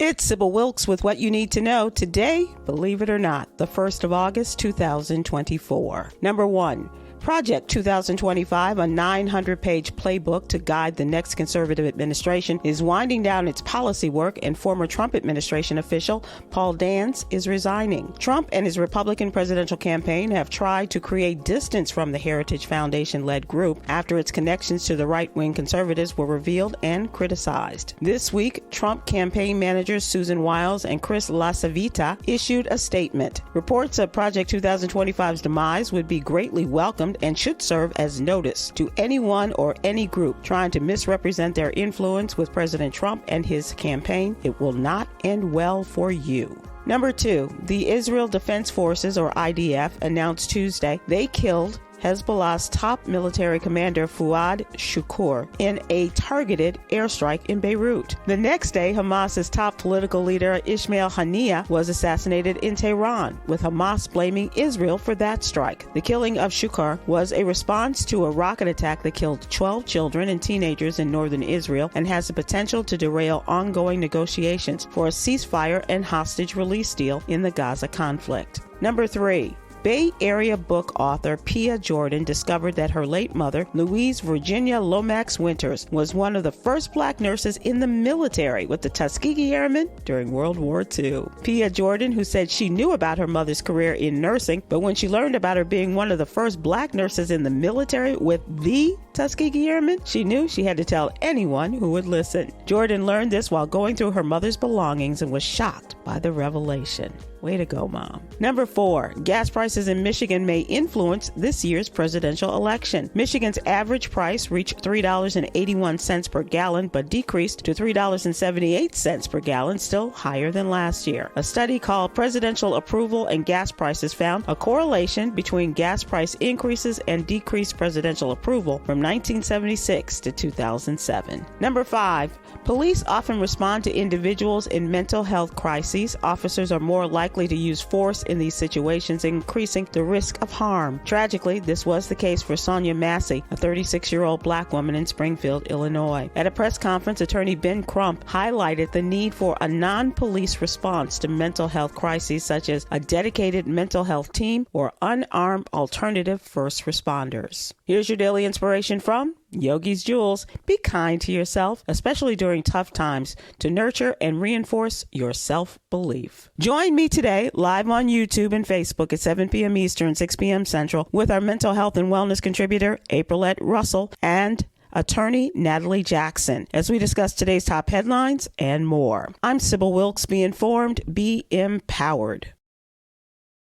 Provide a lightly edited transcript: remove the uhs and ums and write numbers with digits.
It's Sybil Wilkes with what you need to know today, believe it or not, the 1st of August, 2024. Number 1. Project 2025, a 900-page playbook to guide the next conservative administration, is winding down its policy work, and former Trump administration official Paul Dance is resigning. Trump and his Republican presidential campaign have tried to create distance from the Heritage Foundation-led group after its connections to the right-wing conservatives were revealed and criticized. This week, Trump campaign managers Susan Wiles and Chris LaCivita issued a statement. Reports of Project 2025's demise would be greatly welcomed and should serve as notice to anyone or any group trying to misrepresent their influence with President Trump and his campaign. It will not end well for you. Number 2, the Israel Defense Forces, or IDF, announced Tuesday they killed Hezbollah's top military commander Fuad Shukur in a targeted airstrike in Beirut. The next day, Hamas's top political leader Ismail Haniyeh was assassinated in Tehran, with Hamas blaming Israel for that strike. The killing of Shukur was a response to a rocket attack that killed 12 children and teenagers in northern Israel and has the potential to derail ongoing negotiations for a ceasefire and hostage release deal in the Gaza conflict. Number 3. Bay Area book author Pia Jordan discovered that her late mother, Louise Virginia Lomax Winters, was one of the first black nurses in the military with the Tuskegee Airmen during World War II. Pia Jordan, who said she knew about her mother's career in nursing, but when she learned about her being one of the first black nurses in the military with the Tuskegee Airmen, she knew she had to tell anyone who would listen. Jordan learned this while going through her mother's belongings and was shocked by the revelation. Way to go, Mom. Number 4, gas prices in Michigan may influence this year's presidential election. Michigan's average price reached $3.81 per gallon, but decreased to $3.78 per gallon, still higher than last year. A study called Presidential Approval and Gas Prices found a correlation between gas price increases and decreased presidential approval from 1976 to 2007. Number 5, police often respond to individuals in mental health crises. Officers are more likely to use force in these situations, increasing the risk of harm. Tragically, this was the case for Sonya Massey, a 36-year-old black woman in Springfield, Illinois. At a press conference, attorney Ben Crump highlighted the need for a non-police response to mental health crises, such as a dedicated mental health team or unarmed alternative first responders. Here's your daily inspiration from Yogi's Jewels. Be kind to yourself, especially during tough times, to nurture and reinforce your self-belief. Join me today live on YouTube and Facebook at 7 p.m. Eastern, 6 p.m. Central with our mental health and wellness contributor, Aprilette Russell, and attorney Natalie Jackson, as we discuss today's top headlines and more. I'm Sybil Wilkes. Be informed, be empowered.